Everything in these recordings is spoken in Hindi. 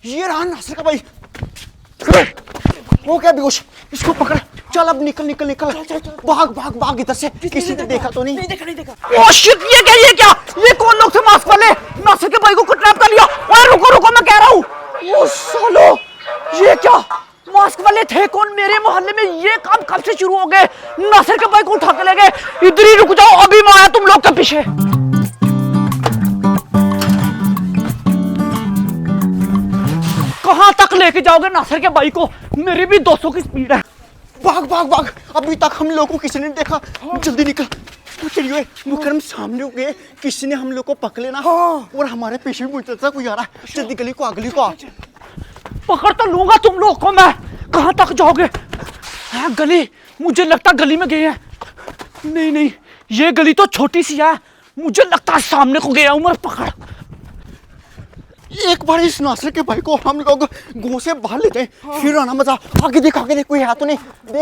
ये रहा नासिर का भाई। वो क्या बेहोश, इसको पकड़। चल अब निकल निकल निकल, भाग भाग भाग इधर से। किसी ने देखा तो नहीं? नहीं देखा। ओह शिट, ये क्या ये कौन लोग थे मास्क वाले? नासिर के भाई को किडनैप कर लिया। ओए रुको रुको, मैं कह रहा हूँ। ओह सालो, ये क्या मास्क वाले थे कौन? मेरे मोहल्ले में ये काम कब से शुरू हो गए? नासिर के भाई को उठा के ले गए। इधर ही रुक जाओ, अभी मैं आया तुम लोग के पीछे। कहां तक लेके जाओगे नासिर के भाई को? मेरी भी 200 की स्पीड है। भाग भाग भाग, अभी तक हम लोगों को किसी ने देखा। जल्दी निकल। तो चलिए मुकरम सामने हो गए, किसी ने हम लोग को पकड़ लेना। और हमारे पीछे भी मुझे कोई आ रहा है। जल्दी गली को अगली को आ। पकड़ तो लूंगा तुम लोग को मैं। कहां तक जाओगे? है गली, मुझे लगता गली में गए हैं। नहीं नहीं, ये गली तो छोटी सी है, मुझे लगता है सामने को गया। उमर पकड़। एक बार इस नासिर के भाई को हम लोग गांव से बाहर लेते हैं, फिर आना मजा। आगे देख कोई है तो नहीं?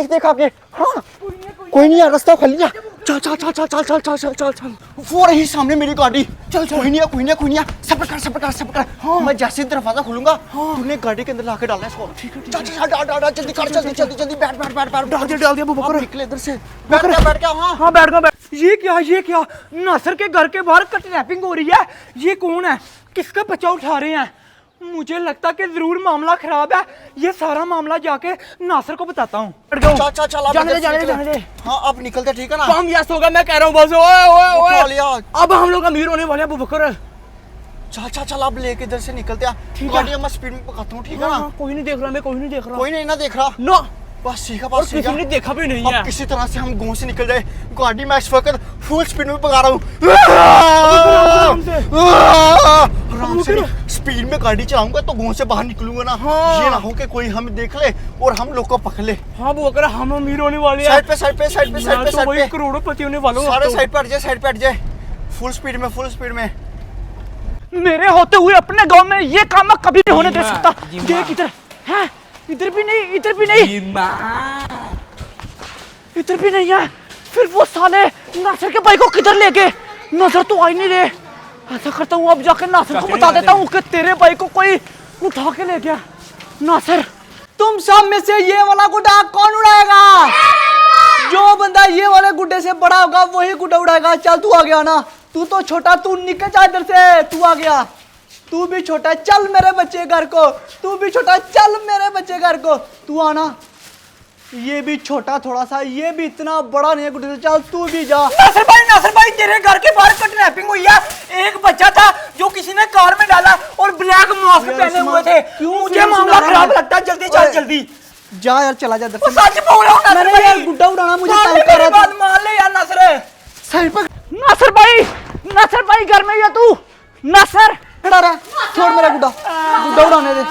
देख आगे। हाँ कोई नहीं है, रास्ता खाली है। चल चल चल चल चल चल चल चल चल चल। वो रही सामने मेरी गाड़ी। चल चल। कोई नहीं है। सब कर। हाँ। मैं जैसे दरवाजा खोलूंगा, तूने गाड़ी के अंदर लाके डालना है इसको। ठीक है। चल डाल जल्दी कर, जल्दी बैठ। डाल दिया बकरा। निकले इधर से। बैठ गया। हाँ बैठ गया। ये क्या नासिर के घर के बाहर किडनैपिंग हो रही है। ये कौन है? किसका बच्चा उठा रहे हैं? मुझे लगता कि जरूर मामला खराब है। ये सारा मामला जाके नासिर को बताता हूँ। जाने दे। हाँ अब निकलते, ठीक है ना? काम यस होगा, मैं कह रहा हूँ बस। ओए अब हम लोग अमीर होने वाले हैं अबू बकर। चल अब लेके इधर से निकलते हैं। गाड़ी मैं स्पीड में पकाता हूँ, ठीक है ना? कोई नहीं देख रहा। कोई नहीं ना देख रहा। नो बस ठीक है। किसी ने देखा भी नहीं है। किसी तरह से हम गांव से निकल जाए। गाड़ी मैं इस वक्त फुल स्पीड में भगा रहा हूँ। आराम से स्पीड में गाड़ी चलाऊंगा तो गांव से बाहर निकलूंगा ना। ये ना हो कि कोई हमें देख ले और हम लोग को पकड़ ले। हाँ वो अगर हम अमीर होने वाले हैं। साइड पे करोड़पति होने वाले हो। सारे साइड पे हट जाए। फुल स्पीड में। मेरे होते हुए अपने गांव में ये काम मैं कभी नहीं होने दे सकता। देख इधर है, इधर भी नहीं इधर भी नहीं है। फिर वो साले नासिर के भाई को किधर ले गए? नजर तो आ ही नहीं रहे। ऐसा करता हूँ अब जाकर नासिर को बता देता हूँ कि तेरे भाई को कोई उठा के ले गया। नासिर, तुम सब में से ये वाला गुड्डा कौन उड़ाएगा? जो बंदा ये वाले गुड्डे से बड़ा होगा वही गुड्डा उड़ाएगा। चल तू आ गया ना, तू तो छोटा, तू निकल जा इधर से। तू आ गया, तू भी छोटा, चल मेरे बच्चे घर को। तू भी छोटा, चल मेरे बच्चे घर को। तू आना। ये भी छोटा थोड़ा सा, ये भी इतना बड़ा नहीं है गुड्डे से। चल तू भी जा। नासिर भाई तेरे घर के बाहर किडनैपिंग हुई है। एक बच्चा था जो किसी ने कार में डाला और ब्लैक मास्क पहने हुए थे। मुझे मामला खराब लगता है। जल्दी चल जल्दी जा यार, चला जा। सच बोल रहा हूँ मैंने यार गुड्डा उड़ाना मुझे तंग कर रहा था। मान ले यार नासिर। साइड पर नासिर भाई घर में ही है तू? नासिर खड़ा रहा, छोड़ मेरा गुड्डा उड़ाने दे।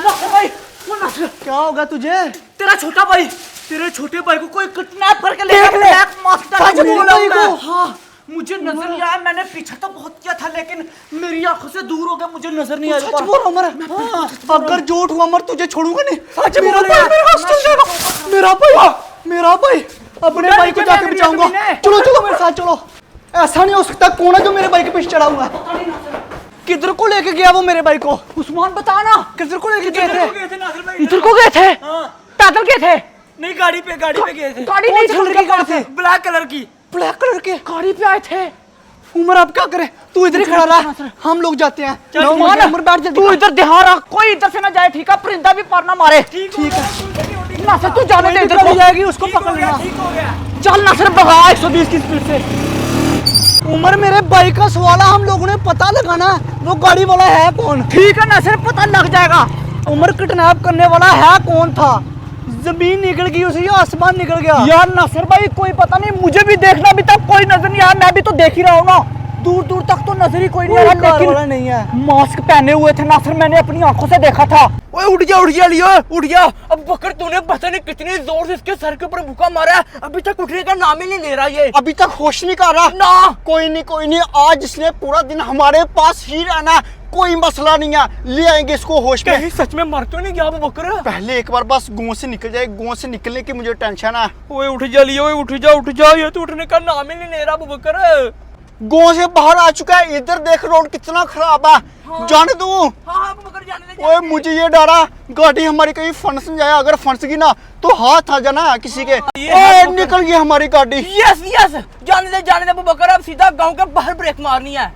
नासिर क्या होगा तुझे? तेरा छोटा भाई, तेरे छोटे भाई को कोई किडनैप करके ले गया। ब्लैक मास्क डाला। सच बोल रहा हूँ। हाँ मुझे नजर नहीं आया। मैंने पीछा तो बहुत किया था लेकिन मेरी आंखों से दूर हो गया, मुझे नजर नहीं आया। सच बोल रहा हूँ। अगर झूठ हुआ मर तुझे छोड़ूंगा नहीं। सच मेरा बोल रहा है। मेरा भाई अपने भाई को जाके बचाऊंगा। चलो मेरे साथ चलो। ऐसा नहीं हो सकता, कौन है जो मेरे भाई के पीछे चढ़ा हुआ? किधर को लेके गया वो मेरे भाई को? उस्मान बताना, किधर को लेके गए थे? नासिर भाई इधर को गए थे? पैदल गए थे? नहीं गाड़ी पे गए थे। गाड़ी नहीं चल रही थे। ब्लैक कलर की। ब्लैक कलर के गाड़ी पे आए थे। उमर अब क्या करे? तू इधर ही खड़ा रहा, हम लोग जाते हैं। उमर बैठ जल्दी। तू इधर ध्यान रख, कोई इधर से ना जाए, ठीक है? परिंदा भी पर ना मारे। ठीक है नासिर तू जाने दे, इधर को जाएगी उसको पकड़ लेना। ठीक हो गया। चल नासिर भगा 120 की स्पीड से। उमर मेरे भाई का सवाल है, हम लोगों ने पता लगाना वो गाड़ी वाला है कौन। ठीक है नासिर, पता लग जाएगा। उमर किडनैप करने वाला है कौन था? जमीन निकल गई उसे या आसमान निकल गया? यार नासिर भाई कोई पता नहीं, मुझे भी देखना अभी तक कोई नजर नहीं आया। मैं भी तो देख ही रहा हूँ ना, दूर दूर तक तो नजर ही कोई नहीं आया। लेकिन नहीं है, मास्क पहने हुए थे नासिर, मैंने अपनी आंखों से देखा था। ओए उठ जा लियो, उठ जा। अब बकर तूने पता नहीं कितनी जोर से इसके सर के ऊपर मुक्का मारा है, अभी तक उठने का नाम ही नहीं ले रहा ये। अभी तक होश नहीं कर रहा ना। कोई नहीं, आज इसने पूरा दिन हमारे पास ही रहना, कोई मसला नहीं है, ले आएंगे इसको होश में। कहीं सच में मर तो नहीं गया वो बकर? पहले एक बार बस गांव से निकल जाए, गांव से निकलने की मुझे टेंशन है। ओए उठ जा लियो, उठ जा, ये तो उठने का नाम ही नहीं ले रहा वो बकर। गांव से बाहर आ चुका है। इधर देख रोड कितना खराब है। जाने दो। हाँ अबू बकर जाने दे ओए मुझे ये डरा गाड़ी हमारी कहीं फंस न जाए। अगर फंस गई ना तो हाथ आ जाना है किसी के। ओए निकल गई हमारी गाड़ी। यस यस जाने दे अबू बकर, अब सीधा गांव के बाहर ब्रेक मारनी है।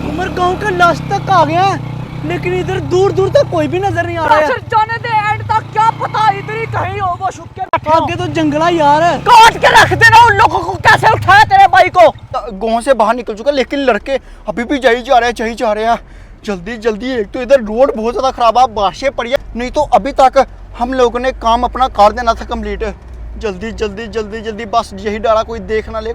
उमर गांव के लास्ट तक आ गए हैं, लेकिन इधर दूर दूर तक कोई भी नजर नहीं आ रहा है। जाने दे एंड तक, क्या पता इधर ही कहीं हो वो छुप के बैठे हो। आगे तो जंगला यार है। काट के रख देना उन लोगों को। कैसे उठाया तेरे भाई को? गांव से बाहर निकल चुका लेकिन लड़के अभी भी जा रहे हैं। जल्दी जल्दी, एक तो इधर रोड बहुत ज्यादा खराब है, बारिशें पड़ी है, नहीं तो अभी तक हम लोगों ने काम अपना कर देना था कंप्लीट। जल्दी जल्दी जल्दी जल्दी, बस यही डरा कोई देख ना ले।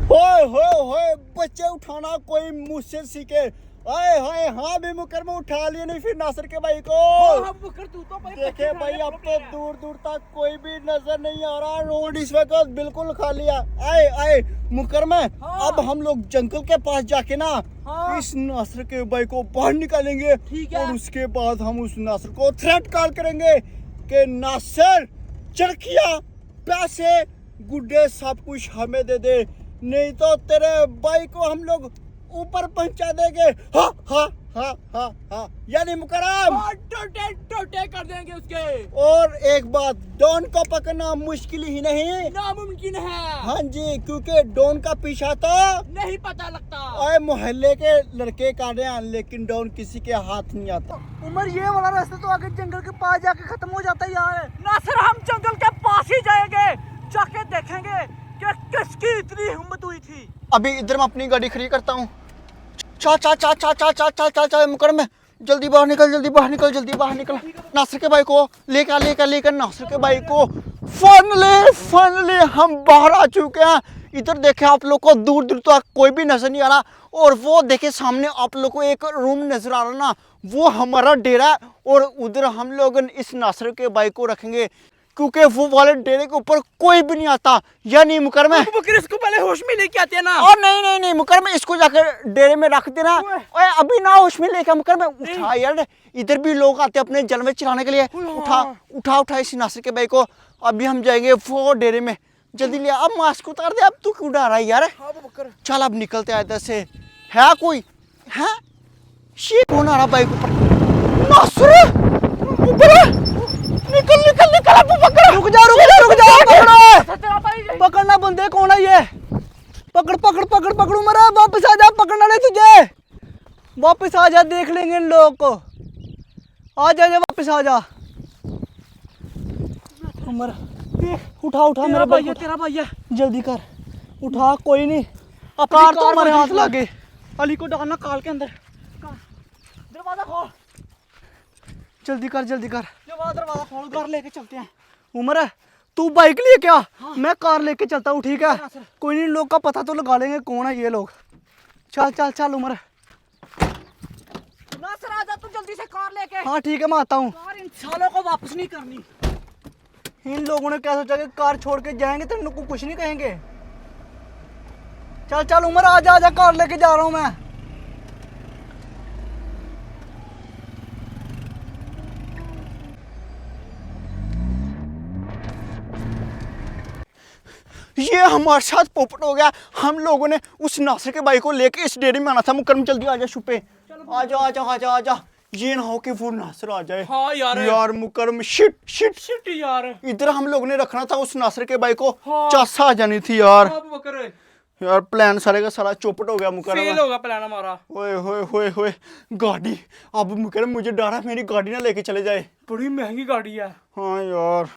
होए बच्चे उठाना कोई मुझसे सीखे। आए हाय हाँ भी मुकर में उठा लिए नहीं फिर नासिर के भाई को। अबू बकर तू तो भाई देखे भाई अब तो दूर दूर तक कोई भी नजर नहीं आ रहा। रोड इस वक्त बिल्कुल खाली है। आए मुकर में अब हम लोग जंगल के पास जाके ना इस नासिर के भाई को बाहर निकालेंगे। ठीक है। और उसके बाद हम उस नासिर को थ्रेट कॉल करेंगे कि नासिर चरखिया पैसे गुड्डे सब कुछ हमें दे दे, नहीं तो तेरे भाई को हम लोग ऊपर पहुंचा देंगे। हाँ यानी मुकरम टोटे कर देंगे उसके। और एक बात, डॉन को पकड़ना मुश्किल ही नहीं, नामुमकिन है। हाँ जी, क्योंकि डॉन का पीछा तो नहीं पता लगता। और मोहल्ले के लड़के काटे हैं, लेकिन डॉन किसी के हाथ नहीं आता। उमर ये वाला रास्ता तो आगे जंगल के पास जाके खत्म हो जाता है यार। नासिर हम जंगल के पास ही जाएंगे, जाके देखेंगे कि किसकी इतनी हिम्मत हुई थी। अभी इधर मैं अपनी गाड़ी खड़ी करता हूँ। चल मुकरम में जल्दी बाहर निकल। नासिर के भाई को लेकर नासिर के भाई को फाइनली हम बाहर आ चुके हैं। इधर देखे आप लोग को दूर दूर तक कोई भी नजर नहीं आ रहा। और वो देखे सामने आप लोग को एक रूम नजर आ रहा ना, वो हमारा डेरा है। और उधर हम लोग इस नासिर के भाई को रखेंगे, क्योंकि वो वाले डेरे के ऊपर कोई भी नहीं आता। या नहीं मुकरम? अबू बकर इसको पहले होश में लेके आते हैं ना। और नहीं मुकरम, इसको जाकर डेरे में रख देना। ओए अभी ना होश में लेकर मुकरम उठा यार, इधर भी लोग आते हैं अपने जलवे चलाने के लिए। उठा इस नासिर के भाई को। अभी हम जाएंगे वो डेरे में। जल्दी ले, अब मास्क उतार दे। अब तू क्यों डर रहा है यार? चल अब निकलते हैं इधर से। है कोई है? ये कौन आ रहा बाइक ऊपर? नासिर निकल अबू बकर। रुक जा। पकड़ना बंदे कौन है ये? पकड़ उमर, वापस आ जा। पकड़ना नहीं तुझे, वापस आ जा, देख लेंगे इन लोगों को। आ जा वापस आ जा। उमर उठा मेरा भाई, तेरा भाई है। जल्दी कर, उठा। कोई नहीं, कार तो हमारे हाथ लगे। अली को डालना कार के अंदर। दरवाजा खोल, जल्दी कर। दरवाजा खोल, घर लेके चलते हैं। उमर तू बाइक लिए क्या? मैं कार लेके चलता हूँ, ठीक है? कोई नहीं, लोग का पता तो लगा लेंगे कौन है ये लोग। चल उमर। नासिर आजा तू जल्दी से कार लेके। हाँ ठीक है, मैं आता हूँ। कार इन सालों को वापस नहीं करनी। इन लोगों ने क्या सोचा कि कार छोड़ के जाएंगे तो इनको कुछ नहीं कहेंगे। चल उमर, आजा, कार लेके जा रहा हूँ मैं। ये हमारे साथ पोपट हो गया। हम लोगों ने उस नासिर के भाई को लेके इस डेरे में आना था। मुकरम जल्दी आजा, छुपे आजा। ये ना हो कि वो नासिर आ जाए। हाँ यार मुकरम, शिट यार, इधर हम लोगों ने रखना था उस नासिर के भाई को। चासा आ जानी थी यार। अबू बकर यार प्लान सारे का सारा चौपट हो गया मुकरम। फेल होगा प्लान हमारा। ओए गाड़ी। अब मुकरम मुझे डर है मेरी गाड़ी ना लेके चले जाए। बड़ी महंगी गाड़ी है। हाँ यार।